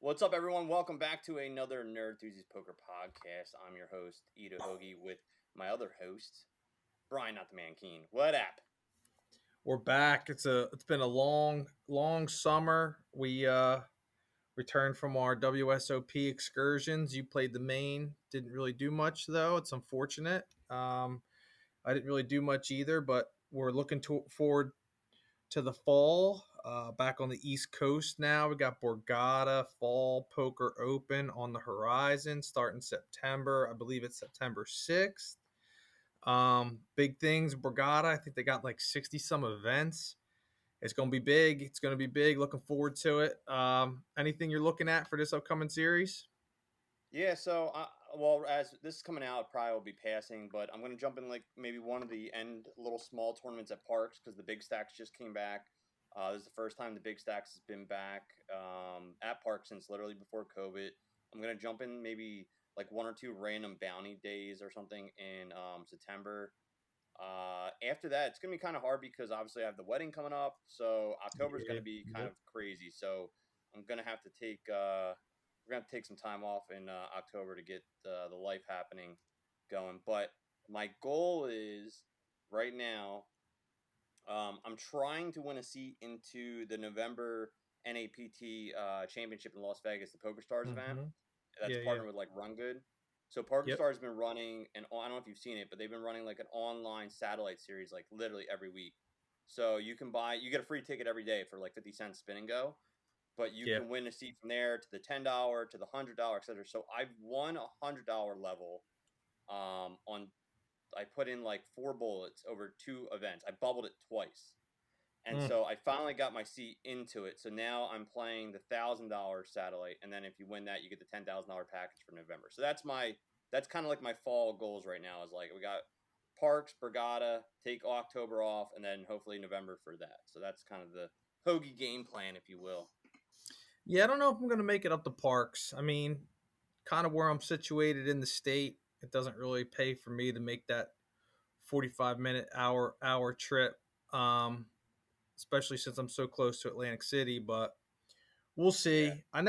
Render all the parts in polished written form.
What's up, everyone? Welcome back to another Nerdthusiast Poker Podcast. I'm your host, Hoagie, with my other host, Brian, not the man Keen. What up? We're back. It's been a long summer. We returned from our WSOP excursions. You played the main. Didn't really do much though. It's unfortunate. I didn't really do much either, but we're looking forward to the fall. Back on the East Coast now. We got Borgata Fall Poker Open on the horizon starting September. I believe it's September 6th. Big things, Borgata. I think they got like 60 some events. It's going to be big. It's going to be big. Looking forward to it. Anything you're looking at for this upcoming series? Yeah, so, well, as this is coming out, probably will be passing, but I'm going to jump in like maybe one of the end little small tournaments at Parks because the Big Stacks just came back. This is the first time the Big Stacks has been back at Parks since literally before COVID. I'm going to jump in maybe like one or two random bounty days or something in September. After that, it's going to be kind of hard because obviously I have the wedding coming up. So October is going Yeah. to be kind Yep. of crazy. So I'm going to have to take, we're going to take some time off in October to get the life happening going. But my goal is right now, I'm trying to win a seat into the November NAPT championship in Las Vegas, the Poker Stars event. Mm-hmm. That's Yeah. Yeah. partnered with like Run Good. So Poker Yep. Stars has been running, and I don't know if you've seen it, but they've been running like an online satellite series like literally every week. So you get a free ticket every day for like 50 cents spin and go, but you Yeah. can win a seat from there to the $10 to the $100, etc. So I've won $100 level on I put in like 4 bullets over 2 events. I bubbled it twice. And Mm. so I finally got my seat into it. So now I'm playing the $1,000 satellite, and then if you win that, you get the $10,000 package for November. So that's kind of like my fall goals right now. Is like we got Parks, Brigada, take October off, and then hopefully November for that. So that's kind of the Hoagie game plan, if you will. Yeah. I don't know if I'm going to make it up to Parks. I mean, kind of where I'm situated in the state, it doesn't really pay for me to make that 45-minute hour trip. Especially since I'm so close to Atlantic City, but we'll Yeah, see. I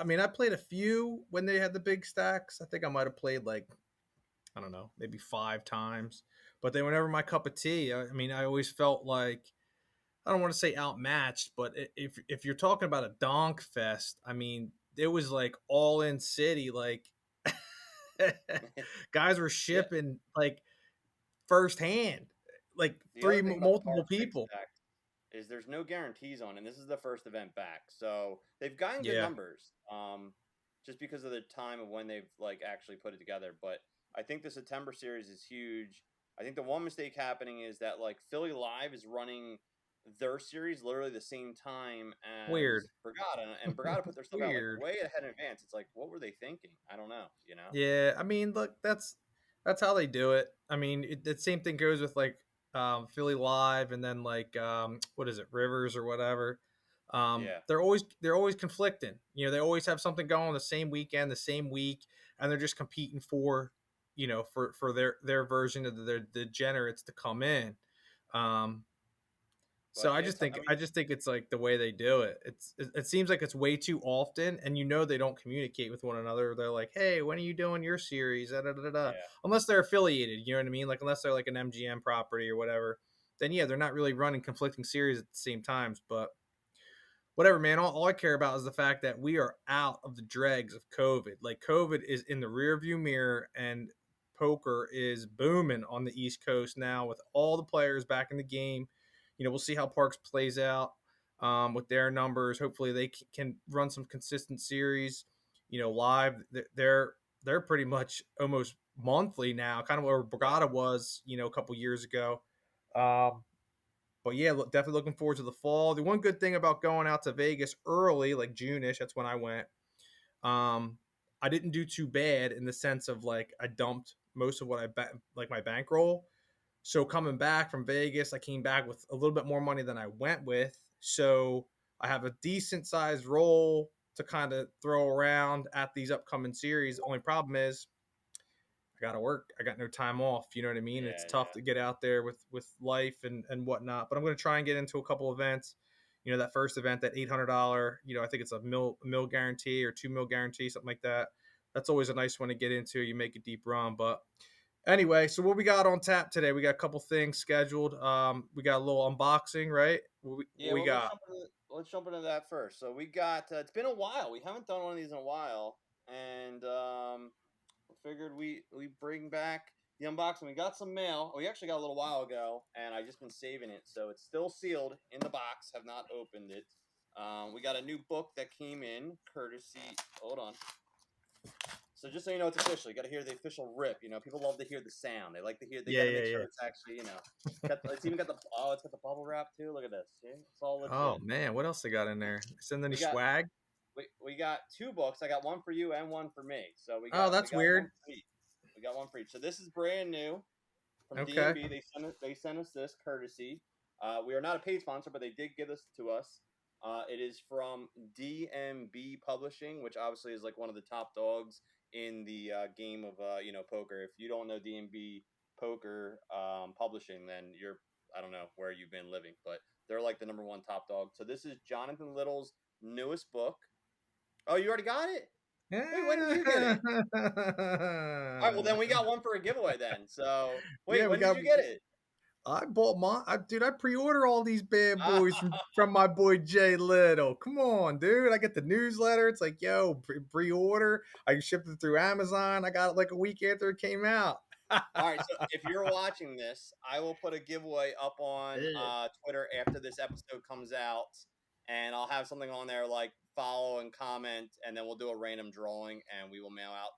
mean, I played a few when they had the big stacks. I think I might have played like, I don't know, maybe 5 times, but they were never my cup of tea. I mean, I always felt like, I don't want to say outmatched, but if you're talking about a donk fest, I mean, it was like all in city, like guys were yeah. shipping like firsthand, like The other three thing about the multiple Parks Big people. Stacks is there's no guarantees on, and this is the first event back, so they've gotten good Yeah. numbers. Just because of the time of when they've like actually put it together. But I think the September series is huge. I think the one mistake happening is that like Philly Live is running their series literally the same time Weird. as Brigada, and Brigada put their stuff out like Weird. way ahead in advance. It's like, what were they thinking? I don't know. You know? Yeah, I mean, look, that's how they do it. I mean, the same thing goes with like Philly Live, and then like what is it, Rivers or whatever. Yeah. They're always conflicting. You know, they always have something going the same weekend, the same week, and they're just competing for, for their version of the degenerates to come in. Um, so But I yeah, just think I mean, I just think it's like the way they do it. It seems like it's way too often, and they don't communicate with one another. They're like, "Hey, when are you doing your series?" Da, da, da, da. yeah. Unless they're affiliated, you know what I mean? Like unless they're like an MGM property or whatever, then yeah, they're not really running conflicting series at the same times. But whatever, man. All I care about is the fact that we are out of the dregs of COVID. Like COVID is in the rearview mirror, and poker is booming on the East Coast now with all the players back in the game. We'll see how Parks plays out with their numbers. Hopefully, they can run some consistent series. Live. They're pretty much almost monthly now, kind of where Yeah. Borgata was, a couple years ago. Um, but yeah, definitely looking forward to the fall. The one good thing about going out to Vegas early, like June-ish, that's when I went. Um, I didn't do too bad in the sense of like I dumped most of what like my bankroll. So coming back from Vegas, I came back with a little bit more money than I went with. So I have a decent sized roll to kind of throw around at these upcoming series. The only problem is I got to work. I got no time off. You know what I mean? It's Yeah. tough Yeah. to get out there with life and whatnot. But I'm going to try and get into a couple events. that first event, that $800, I think it's a mil guarantee or 2 mil guarantee, something like that. That's always a nice one to get into. You make a deep run. But anyway, so what we got on tap today? We got a couple things scheduled. We got a little unboxing, right? What Yeah, we well, got? let's jump into that first. So we got it's been a while. We haven't done one of these in a while, and figured we bring back the unboxing. We got some mail. We actually got a little while ago, and I just been saving it, so it's still sealed in the box. Have not opened it. We got a new book that came in, courtesy. Hold on. So just so you know, it's official. You got to hear the official rip. People love to hear the sound. They like to hear. They Yeah, got to yeah, make sure yeah. it's actually. It's even got the. It's got the bubble wrap too. Look at this. See? It's all Oh legit. man, what else they got in there? Send any We got swag? we got two books. I got one for you and one for me. So Oh, we that's got one weird. for each. We got one for each. So this is brand new from Okay. DMB. They sent us this courtesy. We are not a paid sponsor, but they did give this to us. It is from DMB Publishing, which obviously is like one of the top dogs in the game of poker. If you don't know DMB Poker Publishing, then I don't know where you've been living, but they're like the number one top dog. So this is Jonathan Little's newest book. Oh, you already got it? Wait, when did you get it? All right, well then we got one for a giveaway then. So Yeah, wait, we when did got. you get it? I bought dude. I pre-order all these bad boys from, Ah, from my boy Jay Little. Come on, dude. I get the newsletter. It's like, yo, pre-order. I shipped it through Amazon. I got it like a week after it came out. all right, so if you're watching this, I will put a giveaway up on Twitter after this episode comes out, and I'll have something on there like follow and comment, and then we'll do a random drawing, and we will mail out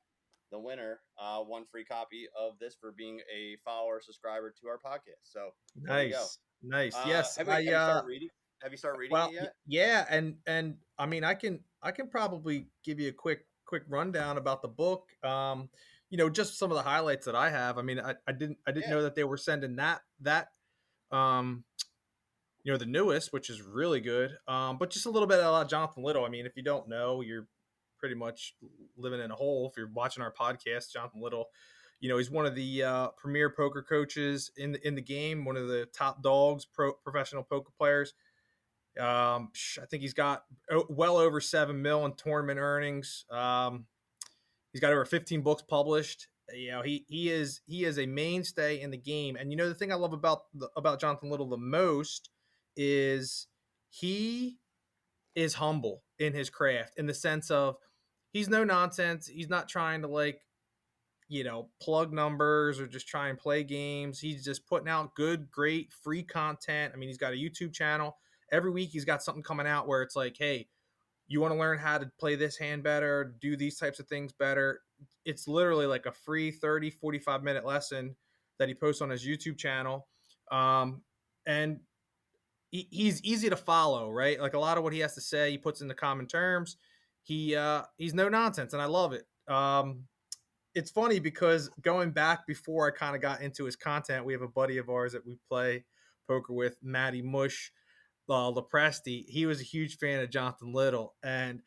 the winner one free copy of this for being a follower subscriber to our podcast. So there you go. Nice, nice. Yes, Have you started reading? Have you started reading it well, yet? yeah, and I mean, I can probably give you a quick rundown about the book. Just some of the highlights that I have. I mean, I didn't Yeah. know that they were sending that um the newest, which is really good. But just a little bit about Jonathan Little. I mean, if you don't know, you're pretty much living in a hole. If you're watching our podcast, Jonathan Little, he's one of the premier poker coaches in the game, one of the top dogs, professional poker players. I think he's got well over 7 mil in tournament earnings. He's got over 15 books published. He is a mainstay in the game. And the thing I love about Jonathan Little the most is he is humble in his craft, in the sense of he's no nonsense. He's not trying to plug numbers or just try and play games. He's just putting out good, great, free content. I mean, he's got a YouTube channel. Every week he's got something coming out where it's like, hey, you want to learn how to play this hand better, do these types of things better. It's literally like a free 30, 45-minute lesson that he posts on his YouTube channel. And he's easy to follow, right? Like a lot of what he has to say, he puts into common terms. He's no nonsense, and I love it. It's funny because going back before I kind of got into his content, we have a buddy of ours that we play poker with, Matty Mush Lepresti. He was a huge fan of Jonathan Little, and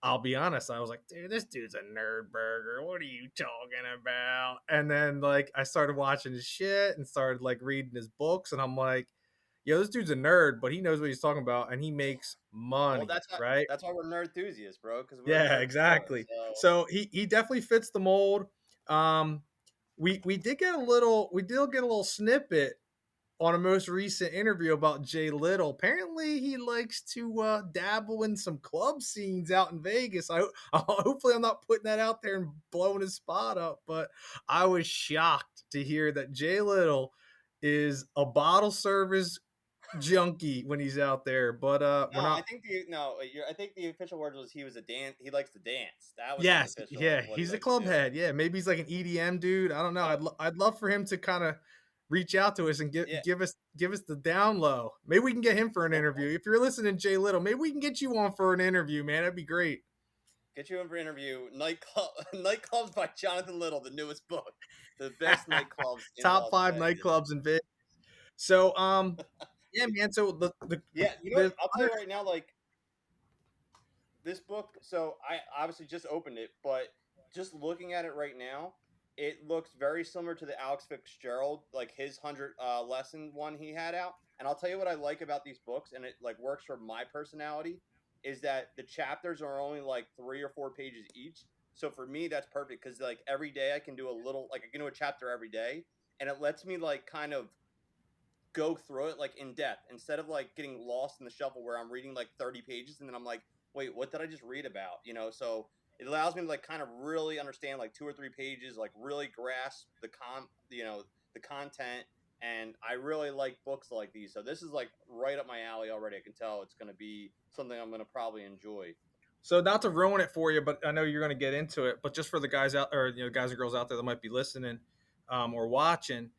I'll be honest, I was like, dude, this dude's a nerd burger. What are you talking about? And then I started watching his shit and started reading his books, and I'm like, yo, this dude's a nerd, but he knows what he's talking about, and he makes Well, money, right? that's why we're Nerdthusiasts, bro. Because we're Yeah, nerds as well. exactly. So So he definitely fits the mold. Um, we did get a little snippet on a most recent interview about Jay Little. Apparently, he likes to dabble in some club scenes out in Vegas. Hopefully, I'm not putting that out there and blowing his spot up, but I was shocked to hear that Jay Little is a bottle service junkie when he's out there. But we're no, not. I think the official word was he was a dance. He likes to dance. That was his Yes, official yeah, what he he's a likes to club do. head. Yeah, maybe he's like an EDM dude. I don't know. Oh, I'd love for him to kind of reach out to us and yeah. give us the down low. Maybe we can get him for an Well, interview. If you're listening, Jay Little, maybe we can get you on for an interview, man. That'd be great. get you in for interview. Nightclubs by Jonathan Little, the newest book. The best nightclubs in Top Las 5 Vegas. nightclubs in Vegas. So yeah, man. So Yeah, you know there's what? I'll tell you right now, this book. So I obviously just opened it, but just looking at it right now, it looks very similar to the Alex Fitzgerald, like his 100 lesson one he had out. And I'll tell you what I like about these books, and it like works for my personality, is that the chapters are only like 3 or 4 pages each. So for me, that's perfect because like every day I can do a little, like I can do a chapter every day, and it lets me like kind of go through it like in depth instead of like getting lost in the shuffle where I'm reading like 30 pages and then I'm like, wait, what did I just read about? So it allows me to like kind of really understand like 2 or 3 pages, like really grasp the content. And I really like books like these. So this is like right up my alley already. I can tell it's going to be something I'm going to probably enjoy. So not to ruin it for you, but I know you're going to get into it. But just for the guys out, or guys and girls out there that might be listening or watching,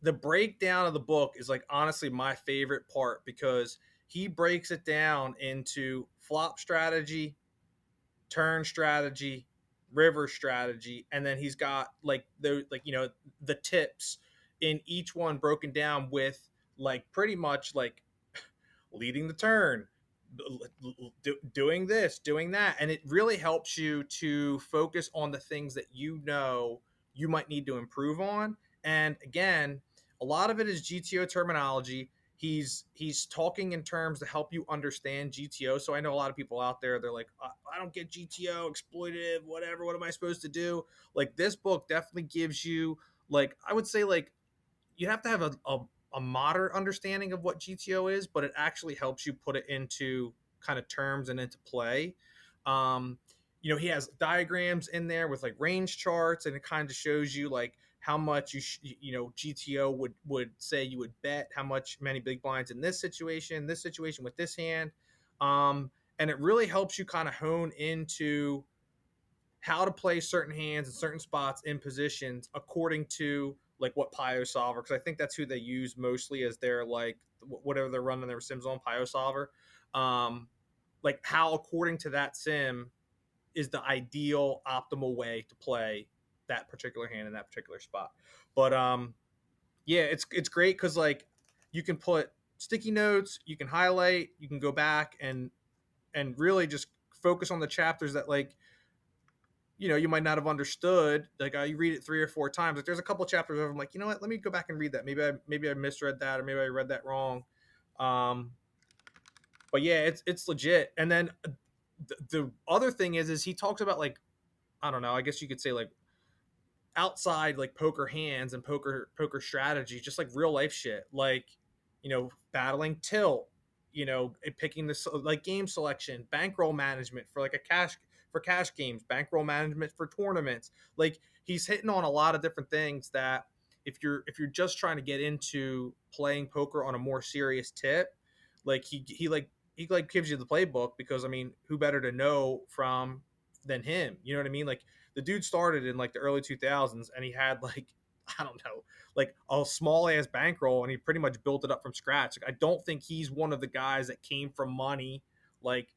the breakdown of the book is like honestly my favorite part because he breaks it down into flop strategy, turn strategy, river strategy, and then he's got like the tips in each one broken down with like pretty much like leading the turn, doing this, doing that. And it really helps you to focus on the things that you might need to improve on. And again, a lot of it is GTO terminology. He's talking in terms to help you understand GTO. So I know a lot of people out there, they're like, I don't get GTO, exploitative, whatever. What am I supposed to do? Like this book definitely gives you, like, I would say, like, you have to have a moderate understanding of what GTO is, but it actually helps you put it into kind of terms and into play. Um, he has diagrams in there with like range charts, and it kind of shows you like how much GTO would say you would bet, how much many big blinds in this situation with this hand, and it really helps you kind of hone into how to play certain hands in certain spots in positions according to like what Pio Solver, because I think that's who they use mostly as their like whatever they're running their sims on, Pio Solver. Like how according to that sim is the ideal optimal way to play that particular hand in that particular spot. But yeah, it's great because like you can put sticky notes, you can highlight, you can go back and really just focus on the chapters that like you might not have understood. Like I read it 3 or 4 times. Like there's a couple chapters where I'm like, you know what? Let me go back and read that. Maybe I misread that, or maybe I read that wrong. Um, but yeah, it's legit. And then the other thing is he talks about like I don't know. I guess you could say like outside like poker hands and poker strategy, just like real life shit, like battling tilt, picking this like game selection, bankroll management for like cash games, bankroll management for tournaments. Like he's hitting on a lot of different things that if you're just trying to get into playing poker on a more serious tip, like he gives you the playbook because I mean, who better to know from than him? You know what I mean? Like the dude started in like the early 2000s and he had like I don't know, like a small ass bankroll and he pretty much built it up from scratch. Like I don't think he's one of the guys that came from money, like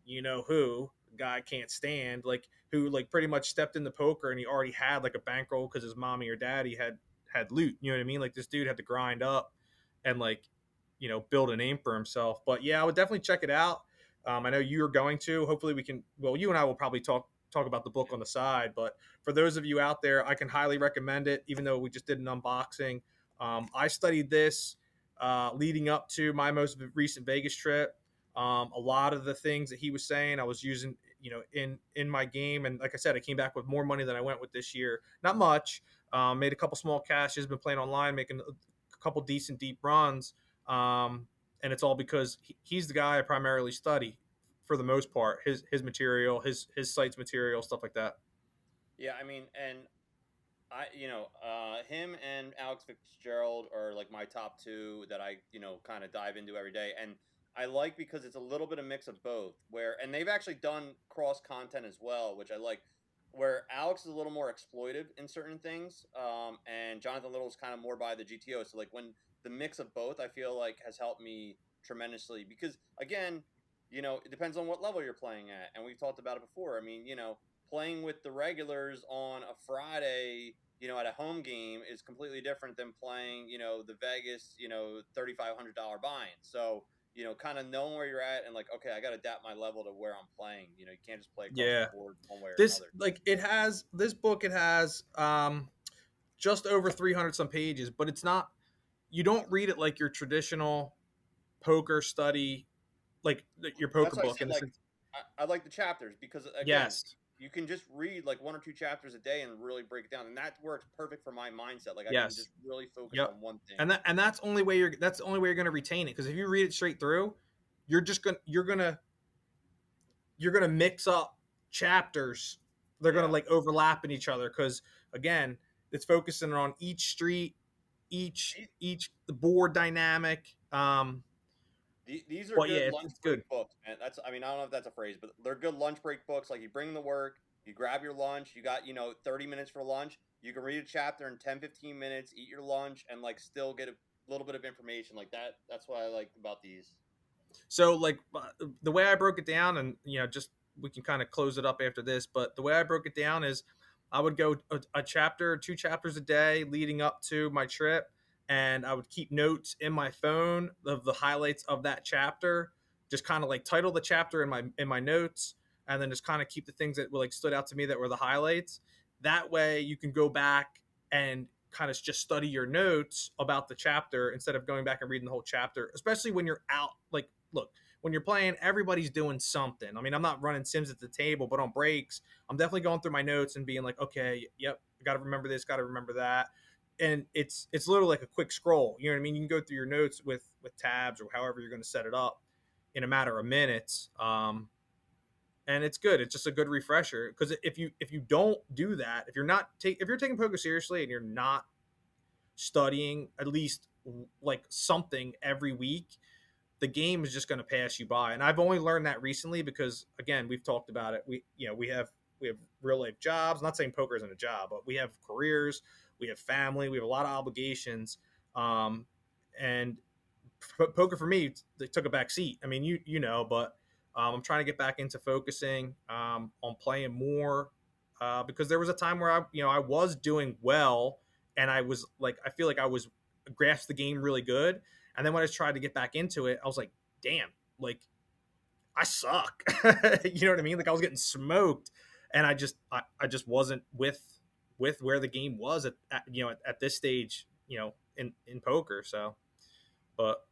who guy can't stand, like who like pretty much stepped into poker and he already had like a bankroll because his mommy or daddy had loot. You know what I mean? Like this dude had to grind up and like build a name for himself. But yeah, I would definitely check it out. I know you're going to. Hopefully, we can. Well, you and I will probably talk about the book on the side. But for those of you out there, I can highly recommend it. Even though we just did an unboxing, I studied this leading up to my most recent Vegas trip. A lot of the things that he was saying, I was using, in my game, and like I said, I came back with more money than I went with this year. Not much. Made a couple small cashes. Been playing online, making a couple decent deep runs. And it's all because he's the guy I primarily study for the most part. His material, his site's material, stuff like that. Yeah, I mean, and him and Alex Fitzgerald are like my top two that I, kind of dive into every day. And I like because it's a little bit of mix of both and they've actually done cross content as well, which I like, where Alex is a little more exploitive in certain things. And Jonathan Little is kind of more by the GTO. So like when the mix of both, I feel like has helped me tremendously because again, it depends on what level you're playing at. And we've talked about it before. I mean, playing with the regulars on a Friday, at a home game is completely different than playing, the Vegas, $3,500 buy-in. So, kind of knowing where you're at and like, okay, I got to adapt my level to where I'm playing. You can't just play across the Yeah. board one way or This another. like it has this book. It has just over 300 some pages, but it's not. You don't read it like your traditional poker study, like your poker That's why I book. said In the like sense, I like the chapters because again, yes, you can just read like one or two chapters a day and really break it down, and that works perfect for my mindset. Like I can yes, just really focus yep. on one thing. And that's the only way you're going to retain it. Because if you read it straight through, you're gonna mix up chapters. They're gonna Yeah. like overlap in each other because again, it's focusing on each street, each the board dynamic. These are But yeah, good lunch it's break good. books, man. I mean, I don't know if that's a phrase, but they're good lunch break books. Like you bring the work, you grab your lunch, you got, 30 minutes for lunch. You can read a chapter in 10, 15 minutes, eat your lunch, and like still get a little bit of information like that. That's what I like about these. So like the way I broke it down, and just we can kind of close it up after this. But the way I broke it down is, I would go a chapter, 2 chapters a day leading up to my trip, and I would keep notes in my phone of the highlights of that chapter. Just kind of like title the chapter in my notes, and then just kind of keep the things that were like stood out to me that were the highlights. That way, you can go back and kind of just study your notes about the chapter instead of going back and reading the whole chapter, especially when you're out. Like, look, when you're playing, everybody's doing something. I mean, I'm not running sims at the table, but on breaks, I'm definitely going through my notes and being like, okay, yep, got to remember this, got to remember that. And it's literally like a quick scroll. You know what I mean? You can go through your notes with tabs or however you're going to set it up in a matter of minutes. And it's good. It's just a good refresher, because if you don't do that, if you're taking poker seriously and you're not studying at least like something every week, the game is just going to pass you by. And I've only learned that recently because, again, we've talked about it. We have real life jobs. I'm not saying poker isn't a job, but we have careers, we have family, we have a lot of obligations. And poker for me, they took a back seat. I mean, but I'm trying to get back into focusing on playing more, because there was a time where I was doing well, and I was like, I feel like I was grasped the game really good, and then when I tried to get back into it, I was like, damn, like I suck. You know what I mean? Like I was getting smoked, and I just wasn't with where the game was at this stage, in poker. So, but